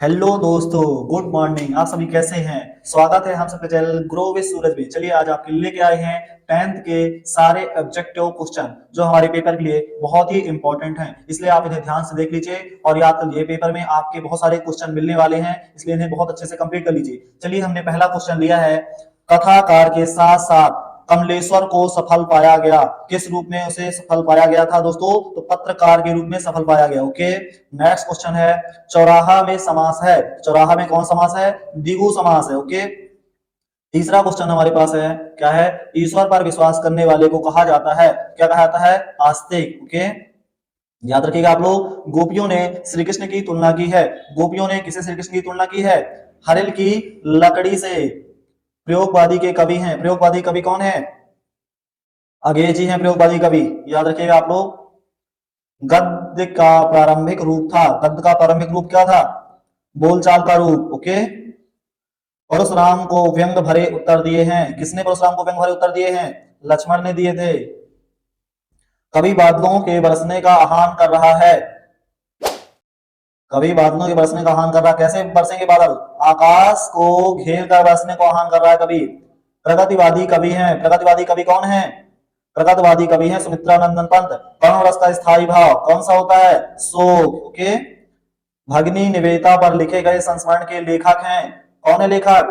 Hello दोस्तों, good morning. आप सभी कैसे हैं? स्वागत है हम सबके चैनल ग्रो विद सूरज में। चलिए आज आपके लिए लेके आए हैं 10th के सारे ऑब्जेक्टिव क्वेश्चन जो हमारे पेपर के लिए बहुत ही इंपॉर्टेंट हैं। इसलिए आप इन्हें ध्यान से देख लीजिए और याद कर लीजिए। पेपर में आपके बहुत सारे क्वेश्चन मिलने वाले हैं, इसलिए इन्हें बहुत अच्छे से कंप्लीट कर लीजिए। चलिए हमने पहला क्वेश्चन लिया है, कथाकार के साथ साथ कमलेश्वर को सफल पाया गया। किस रूप में उसे सफल पाया गया था दोस्तों? तो पत्रकार के रूप में सफल पाया गया। ओके, नेक्स्ट क्वेश्चन है, चौराहा में समास है। चौराहा में कौन समास है? द्विगु समास है। ओके, तीसरा क्वेश्चन हमारे पास है, क्या है? ईश्वर पर विश्वास करने वाले को कहा जाता है, क्या कहा जाता है? आस्तिक। ओके, याद रखिएगा आप लोग। गोपियों ने श्री कृष्ण की तुलना की है। गोपियों ने किसे श्री कृष्ण की तुलना की है? हरिल की लकड़ी से। प्रयोगवादी के कवि हैं। प्रयोगवादी कवि कौन है? अंग्रेजी हैं प्रयोगवादी कवि, याद रखिएगा आप लोग। गद्य का प्रारंभिक रूप था। गद्य का प्रारंभिक रूप क्या था? बोलचाल का रूप। ओके, परशुराम को व्यंग भरे उत्तर दिए हैं। किसने परशुराम को व्यंग भरे उत्तर दिए हैं? लक्ष्मण ने दिए थे। कवि बादलों के बरसने का आह्वान कर रहा है। कवि बादलों के बरसने का आह्वान कर रहा है। कैसे बरसेंगे बादल? आकाश को घेर कर बरसने को आह्वान कर रहा है कवि। प्रगतिवादी कवि हैं। प्रगतिवादी कवि कौन है? प्रगतिवादी कवि है सुमित्रा नंदन पंत। करुण रस का स्थायी भाव कौन सा होता है? शोक। ओके, भगिनी निवेदिता पर लिखे गए संस्मरण के लेखक हैं। कौन है लेखक?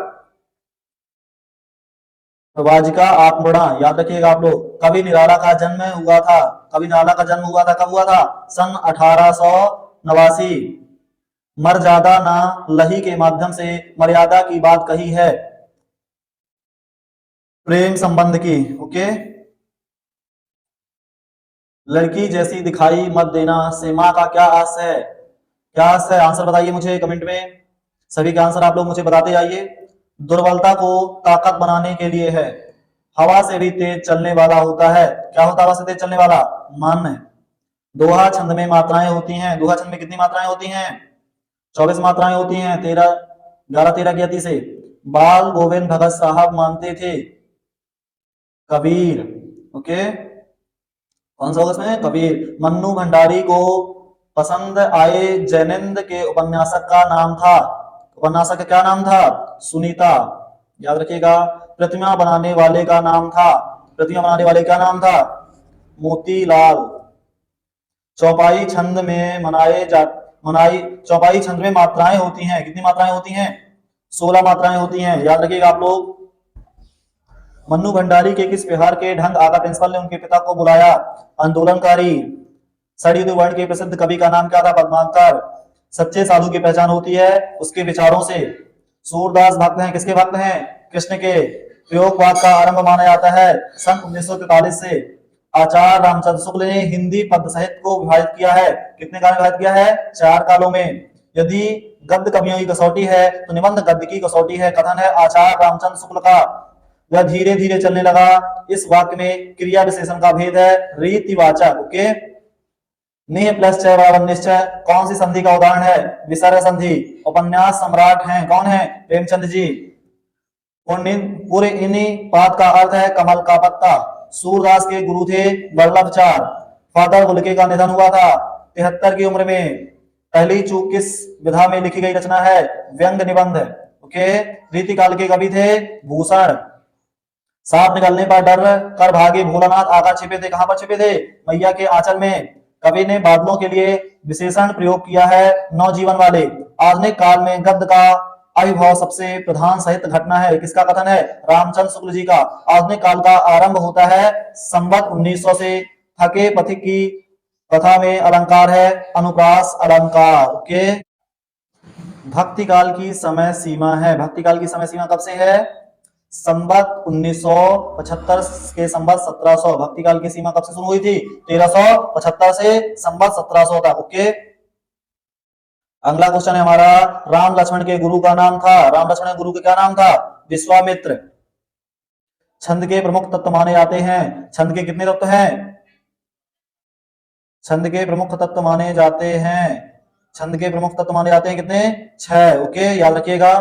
प्रवाजिका आत्मगुणा, याद रखिएगा आप लोग। कवि निराला का जन्म हुआ था। कवि निराला का जन्म हुआ था, कब हुआ था? सन 1889। मर्यादा ना लही के माध्यम से मर्यादा की बात कही है, प्रेम संबंध की। ओके, लड़की जैसी दिखाई मत देना से माँ का क्या आशय है? क्या आशय है? आंसर बताइए मुझे कमेंट में। सभी के आंसर आप लोग मुझे बताते जाइए। दुर्बलता को ताकत बनाने के लिए है। हवा से भी तेज चलने वाला होता है। क्या होता है हवा से तेज चलने वाला? मन। दोहा छंद में मात्राएं होती हैं। दोहा छंद में कितनी मात्राएं होती हैं? 24 मात्राएं होती हैं। 11 13 की अति से। बाल गोविंद भगत साहब मानते थे कबीर। ओके, कौन सा होगा इसमें? कबीर। मन्नू भंडारी को पसंद आए जैनिंद के उपन्यासक का नाम था। उपन्यासक का क्या नाम था? सुनीता, याद रखिएगा। प्रतिमा बनाने वाले का नाम था। प्रतिमा बनाने वाले का नाम था? मोतीलाल। चौपाई छंद में मनाई चौपाई छंद में मात्राएं होती हैं। कितनी मात्राएं होती हैं? 16 मात्राएं होती हैं, याद रखिएगा आप लोग। मन्नू भंडारी के किस व्यवहार के ढंग आगा प्रिंसिपल ने उनके पिता को बुलाया? आंदोलनकारी। सड़ित वर्ण के प्रसिद्ध कवि का नाम क्या था? पद्माकर। सच्चे साधु की पहचान होती है उसके विचारों से। सूरदास भक्त हैं, किसके भक्त हैं? कृष्ण के। प्रयोगवाद का आरंभ माना जाता है सन 1943 से। आचार्य रामचंद्र शुक्ल ने हिंदी पद्य साहित्य को विभाजित किया है। कितने काल में विभाजित किया है? 4 कालों में। यदि गद्य कवियों की कसौटी है तो निबंध गद्य की कसौटी है। कथन है आचार्य रामचंद्र शुक्ल का, वह धीरे धीरे चलने लगा। इस वाक्य में क्रिया विशेषण का भेद है, रीतिवाचक। ओके, निह प्लस चय बराबर निश्चय कौन सी संधि का उदाहरण है? विसर्ग संधि। उपन्यास सम्राट हैं कौन है? प्रेमचंद जी। पूरे इन्हीं पाद का अर्थ है कमल का पत्ता। सूरदास के गुरु थे वल्लभचार। फादर बुल्के का निधन हुआ था 73 की उम्र में। पहली चूक किस विधा में लिखी गई रचना है? व्यंग निबंध। ओके, रीतिकाल के कवि थे भूषण। सांप निकलने पर डर कर भागे भोलानाथ आकर छिपे थे। कहां पर छिपे थे? मैया के आंचल में। कवि ने बादलों के लिए विशेषण प्रयोग किया है नवजीवन वाले। आधुनिक काल में गद्य का आविर्भाव सबसे प्रधान साहित्य घटना है। किसका कथन है? रामचंद्र शुक्ल जी का। आधुनिक काल का आरंभ होता है संवत 1900 से। थके पथिक की कथा में अलंकार है अनुप्रास अलंकार। ओके, भक्ति काल की समय सीमा है। भक्ति काल की समय सीमा कब से है? संवत 1975 के संवत 1700। भक्ति काल की सीमा कब से शुरू हुई थी? 1375 से संवत 1700 तक। ओके, अगला क्वेश्चन है हमारा, राम लक्ष्मण के गुरु का नाम था। राम लक्ष्मण के गुरु का क्या नाम था? विश्वामित्र। छंद के प्रमुख तत्व माने जाते हैं। छंद के कितने तत्व हैं? छंद के प्रमुख तत्व माने जाते हैं। छंद के प्रमुख तत्व माने जाते हैं कितने? 6। ओके, याद रखिएगा।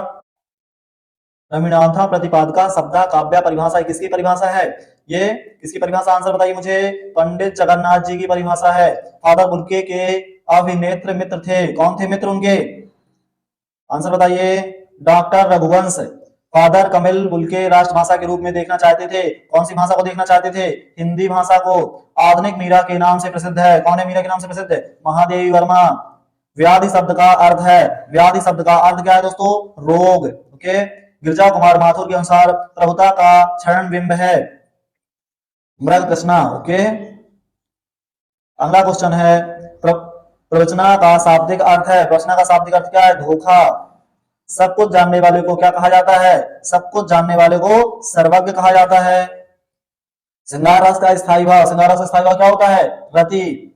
रविनाथा प्रतिपादका शब्द काव्य परिभाषा किसकी परिभाषा है? ये किसकी परिभाषा? आंसर बताइए मुझे। पंडित जगन्नाथ जी की परिभाषा है। फादर बुल्के के अभिनेत्र मित्र थे। कौन थे मित्र उनके? आंसर बताइए। Doctor Raghuvansh father Camille Bulcke राष्ट्रभाषा के रूप में देखना चाहते थे। कौन सी भाषा को देखना चाहते थे? हिंदी भाषा को। आधुनिक मीरा के नाम से प्रसिद्ध है। कौन है मीरा के नाम से प्रसिद्ध? महादेवी वर्मा। व्याधि शब्द का अर्थ है, व्याधि शब्द का अर्थ क्या है दोस्तों? रोग। ओके। गिरजा कुमार माथुर के अनुसार प्रभुता का क्षरण बिंब है मृग कृष्णा। ओके। अगला क्वेश्चन है, प्रवचना का शाब्दिक अर्थ है, प्रवचना का शाब्दिक अर्थ क्या है? धोखा। सब कुछ जानने वाले को क्या कहा जाता है? सब कुछ जानने वाले को सर्वज्ञ कहा जाता है। श्रृंगार रस का स्थायी भाव, श्रृंगार रस का स्थायी भाव क्या होता है? रति।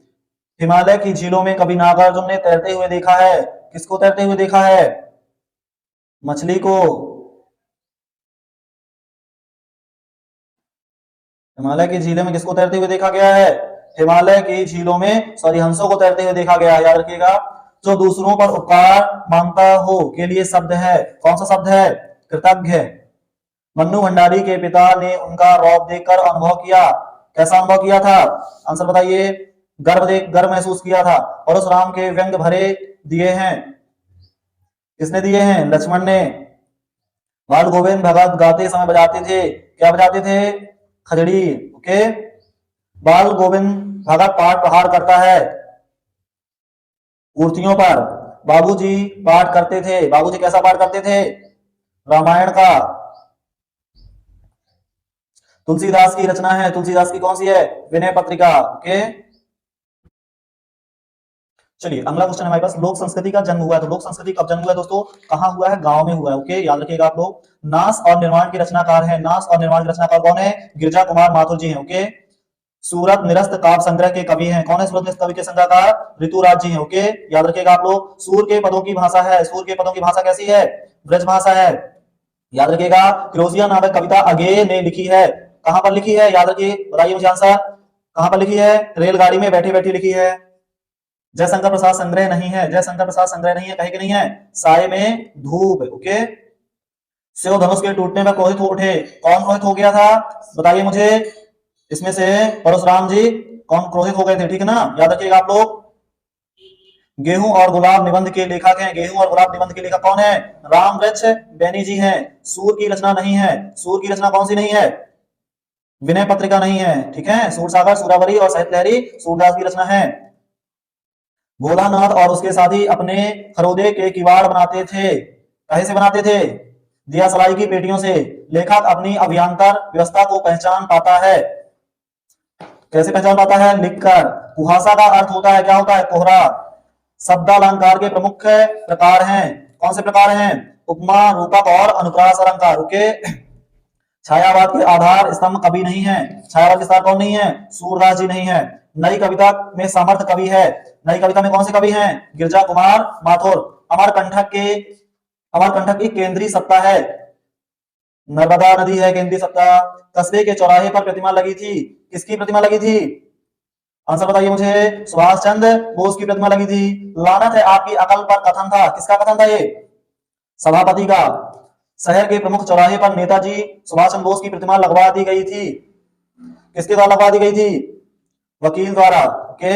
हिमालय की झीलों में कभी नागार्जुन ने तैरते हुए देखा है। किसको तैरते हुए देखा है? मछली को। हिमालय की झीलों में किसको तैरते हुए देखा गया है? हिमालय की झीलों में हंसों को तैरते हुए देखा गया है। याद रखिएगा। जो दूसरों पर उपकार मांगता हो के लिए शब्द है। कौन सा शब्द है? कृतज्ञ। मन्नू भंडारी के पिता ने उनका रौब देखकर अनुभव किया। कैसा अनुभव किया था? आंसर बताइए। गर्व महसूस किया था। परशुराम के व्यंग भरे दिए हैं। किसने दिए हैं? लक्ष्मण ने। बाल गोविंद भगत गाते समय बजाते थे। क्या बजाते थे? खजड़ी। ओके। बाल गोविंद भगत पाठ प्रहार करता है मूर्तियों पर। बाबूजी पाठ करते थे। बाबूजी कैसा पाठ करते थे? रामायण का। तुलसीदास की रचना है, तुलसीदास की कौन सी है? विनय पत्रिका। ओके। चलिए अगला क्वेश्चन हमारे पास, लोक संस्कृति का जन्म हुआ है। तो लोक संस्कृति कब जन्म हुआ है दोस्तों? कहां हुआ है? गांव में हुआ है। ओके, याद रखिएगा आप लोग। नाश और निर्माण के रचनाकार है। नाश और निर्माण के रचनाकार कौन है? गिरजा कुमार माथुर जी हैं। ओके। सूरत निरस्त काव्य संग्रह के कवि हैं। कौन है सूरत निरस्त कवि के संग्रहकार? ऋतुराज जी हैं। ओके, याद रखिएगा आप लोग। सूर के पदों की भाषा है। सूर के पदों की भाषा कैसी है? ब्रज भाषा है। याद रखिएगा। फिरोजिया नामक कविता अगे ने लिखी है। कहां पर लिखी है? याद रखिए, बताइए मुझे आंसर। कहां पर लिखी है? रेलगाड़ी में बैठे बैठे लिखी है। जयशंकर प्रसाद संग्रह नहीं है। जयशंकर प्रसाद संग्रह नहीं है। कहे कि नहीं है? साय में धूप। ओके। शिव धनुष के टूटने में क्रोधित हो उठे। कौन क्रोधित हो गया था? बताइए मुझे। इसमें से परशुराम जी कौन क्रोधित हो गए थे? ठीक है ना, याद रखिएगा आप लोग। गेहूं और गुलाब निबंध के लेखक हैं। गेहूं और गुलाब निबंध के लेखक कौन है? राम वृक्ष बैनी जी हैं। सूर की रचना नहीं है। सूर की रचना कौन सी नहीं है? विनय पत्रिका नहीं है। ठीक है। सूरसागर, सूरावरी और साहित्य लहरी सूरदास की रचना है। भोलानाथ और उसके साथी अपने फरोदे के किवाड़ बनाते थे। कहे से बनाते थे? दिया सलाई की पेटियों से। लेखक अपनी अभियांतर व्यवस्था को पहचान पाता है। कैसे पहचान पाता है? लिखकर। कुहासा का अर्थ होता है, क्या होता है? कोहरा। शब्दालंकार के प्रमुख प्रकार हैं। कौन से प्रकार हैं? उपमा, रूपक और अनुप्रास अलंकार। ओके। छायावाद के आधार स्तंभ कवि नहीं है। छायावाद के आधार कौन नहीं है? सूरदास जी नहीं है। नई कविता में समर्थ कवि है। नई कविता में कौन से कवि हैं? गिरजा कुमार माथुर। अमरकंटक की केंद्रीय सत्ता है। नर्मदा नदी है केंद्रीय सत्ता। कस्बे के चौराहे पर प्रतिमा लगी थी। किसकी प्रतिमा लगी थी? आंसर बताइए मुझे। सुभाष चंद्र बोस की प्रतिमा लगी थी। लानत है आपकी अकल पर कथन था। किसका कथन था ये? सभापति का। शहर के प्रमुख चौराहे पर नेताजी सुभाष चंद्र बोस की प्रतिमा लगवा दी गई थी। किसके द्वारा लगवा दी गई थी? वकील द्वारा। ओके।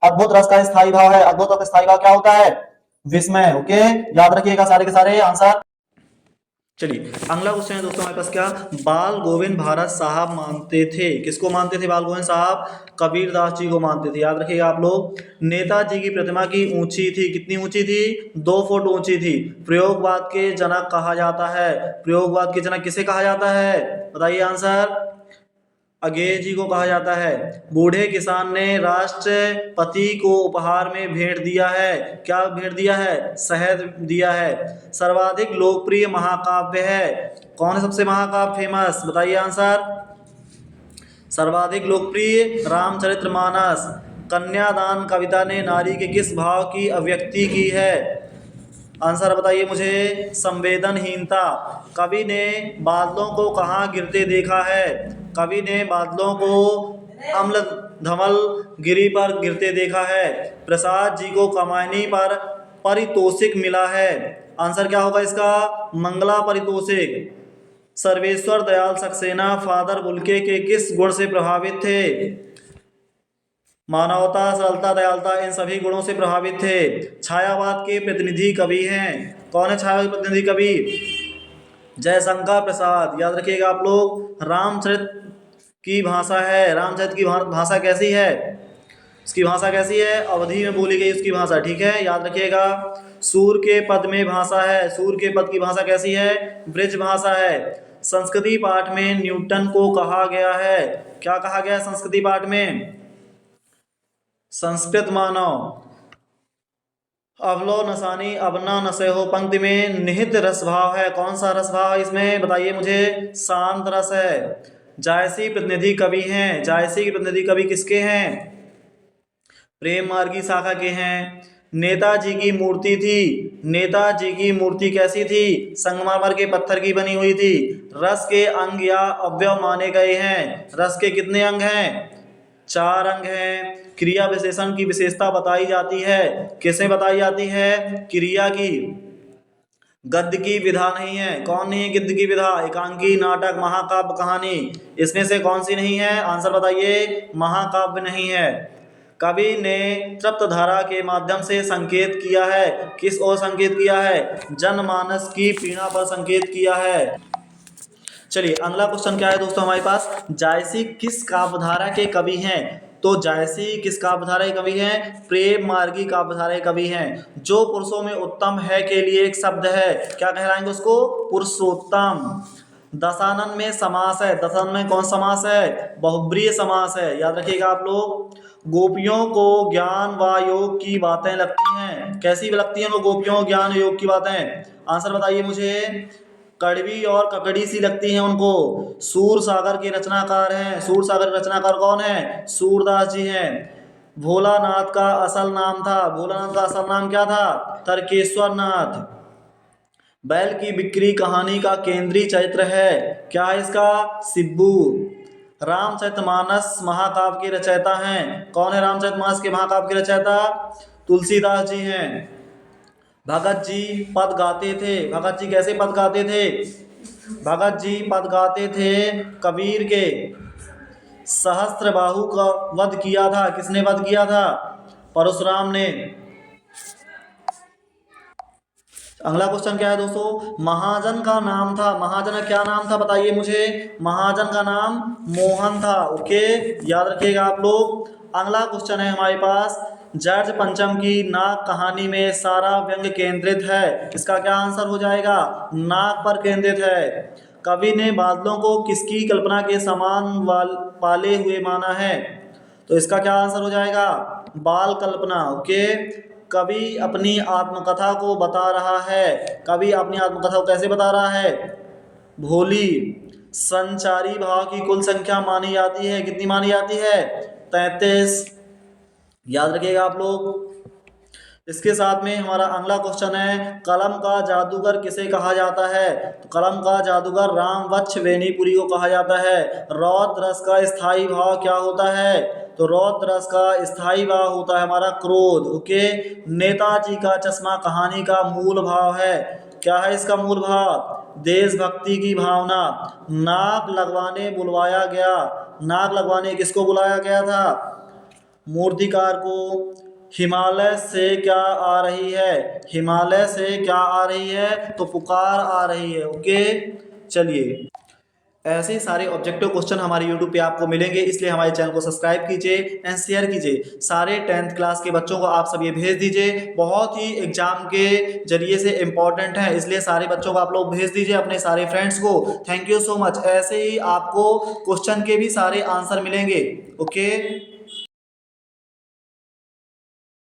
अद्भुत रस का स्थायी भाव है। अद्भुत रस का स्थायी भाव क्या होता है? विस्मय। ओके, याद रखिएगा सारे के सारे आंसर। चलिए अगला क्वेश्चन है दोस्तों हमारे पास, क्या बाल गोविंद भारत साहब मानते थे? किसको मानते थे बाल गोविंद साहब? कबीरदास जी को मानते थे। याद रखिएगा आप लोग। नेताजी की प्रतिमा की ऊंची थी, कितनी ऊंची थी? 2 फुट ऊंची थी। प्रयोगवाद के जनक कहा जाता है। प्रयोगवाद के जनक किसे कहा जाता है? बताइए आंसर। अगेय जी को कहा जाता है। बूढ़े किसान ने राष्ट्रपति को उपहार में भेंट दिया है। क्या भेंट दिया है? शहद दिया है। सर्वाधिक लोकप्रिय महाकाव्य है। कौन है सबसे महाकाव्य फेमस? बताइए आंसर। सर्वाधिक लोकप्रिय रामचरितमानस। कन्यादान कविता ने नारी के किस भाव की अभिव्यक्ति की है? आंसर बताइए मुझे। संवेदनहीनता। कवि ने बादलों को कहाँ गिरते देखा है? कवि ने बादलों को अम्ल धमल गिरी पर गिरते देखा है। प्रसाद जी को कमानी पर पारितोषिक मिला है। आंसर क्या होगा इसका? मंगला पारितोषिक। सर्वेश्वर दयाल सक्सेना फादर बुल्के के किस गुण से प्रभावित थे? मानवता, सरलता, दयालुता इन सभी गुणों से प्रभावित थे। छायावाद के प्रतिनिधि कवि हैं। कौन है छायावाद के प्रतिनिधि कवि? जयशंकर प्रसाद। याद रखिएगा आप लोग। रामचरित की भाषा है, रामचरित की भाषा कैसी है? उसकी भाषा कैसी है? अवधि में बोली गई उसकी भाषा, ठीक है, याद रखिएगा। सूर के पद में भाषा है, सूर के पद की भाषा कैसी है? ब्रज भाषा है। संस्कृति पाठ में न्यूटन को कहा गया है, क्या कहा गया है संस्कृति पाठ में? संस्कृत मानव। अवलो नसानी अवना नसेहो पंक्ति में निहित रस भाव है। कौन सा रस भाव इसमें बताइए मुझे? शांत रस है। जायसी प्रतिनिधि कवि हैं। जायसी के प्रतिनिधि कवि किसके हैं? प्रेम मार्गी शाखा के हैं। नेताजी की मूर्ति थी। नेताजी की मूर्ति कैसी थी? संगमरमर के पत्थर की बनी हुई थी। रस के अंग या अवयव माने गए हैं। रस के कितने अंग हैं? 4 अंग हैं। क्रिया विशेषण की विशेषता बताई जाती है। किसमें बताई जाती है? क्रिया की। गद्य की विधा नहीं है। कौन नहीं है गद्य की विधा? एकांकी, नाटक, महाकाव्य, कहानी, इसमें से कौन सी नहीं है? आंसर बताइए। महाकाव्य नहीं है। कवि ने तृप्त धारा के माध्यम से संकेत किया है। किस ओर संकेत किया है? जनमानस की पीड़ा पर संकेत किया है। चलिए अगला क्वेश्चन क्या है दोस्तों हमारे पास? जायसी किस काव्यधारा के कवि हैं? तो जायसी किस काव्यधारा के कवि हैं? प्रेम मार्गी काव्यधारा के कवि हैं। जो पुरुषों में उत्तम है के लिए एक शब्द है, क्या कहलाएंगे उसको? पुरुषोत्तम। दशानन में समास है। दशानन में कौन समास है? बहुब्रीहि समास है। याद रखिएगा आप लोग। गोपियों को ज्ञान व योग की बातें लगती हैं। कैसी लगती हैं वो गोपियों को ज्ञान योग की बातें? आंसर बताइए मुझे। कड़वी और ककड़ी सी लगती हैं उनको। सूर सागर के रचनाकार हैं। सूर सागर के रचनाकार कौन है? सूरदास जी हैं। भोलानाथ का असल नाम था, भोलानाथ का असल नाम क्या था? तर्केश्वर नाथ। बैल की बिक्री कहानी का केंद्रीय चरित्र है, क्या है इसका? शिब्बू। रामचरितमानस महाकाव्य के रचयिता हैं। कौन है रामचरितमानस के महाकाव्य के रचयिता? तुलसीदास जी हैं। भगत जी पद गाते थे। भगत जी कैसे पद गाते थे? भगत जी पद गाते थे कबीर के। सहस्त्रबाहु का वध किया था। किसने वध किया था? परशुराम ने। अगला क्वेश्चन क्या है दोस्तों? महाजन का नाम था। महाजन का क्या नाम था बताइए मुझे? महाजन का नाम मोहन था। ओके, याद रखिएगा आप लोग। अगला क्वेश्चन है हमारे पास। जॉर्ज पंचम की नाग कहानी में सारा व्यंग केंद्रित है। इसका क्या आंसर हो जाएगा? नाग पर केंद्रित है। कवि ने बादलों को किसकी कल्पना के समान पाले हुए माना है? तो इसका क्या आंसर हो जाएगा? बाल कल्पना। ओके, कवि अपनी आत्मकथा को बता रहा है। कवि अपनी आत्मकथा को कैसे बता रहा है? भोली। संचारी भाव की कुल संख्या मानी जाती है। कितनी मानी जाती है? 33। याद रखिएगा आप लोग। इसके साथ में हमारा अगला क्वेश्चन है, कलम का जादूगर किसे कहा जाता है? तो कलम का जादूगर रामवक्ष बेनीपुरी को कहा जाता है। रौद्र रस का स्थायी भाव क्या होता है? तो रौद्र रस का स्थायी भाव होता है हमारा क्रोध। ओके, नेताजी का चश्मा कहानी का मूल भाव है। क्या है इसका मूल भाव? देशभक्ति की भावना। नाक लगवाने बुलवाया गया। नाक लगवाने किसको बुलाया गया था? मूर्तिकार को। हिमालय से क्या आ रही है? हिमालय से क्या आ रही है? तो पुकार आ रही है। ओके, चलिए ऐसे सारे ऑब्जेक्टिव क्वेश्चन हमारे YouTube पे आपको मिलेंगे, इसलिए हमारे चैनल को सब्सक्राइब कीजिए एंड शेयर कीजिए। सारे 10th क्लास के बच्चों को आप सब ये भेज दीजिए। बहुत ही एग्जाम के जरिए से इम्पॉर्टेंट है, इसलिए सारे बच्चों को आप लोग भेज दीजिए अपने सारे फ्रेंड्स को। Thank you so much. ऐसे ही आपको क्वेश्चन के भी सारे आंसर मिलेंगे। ओके।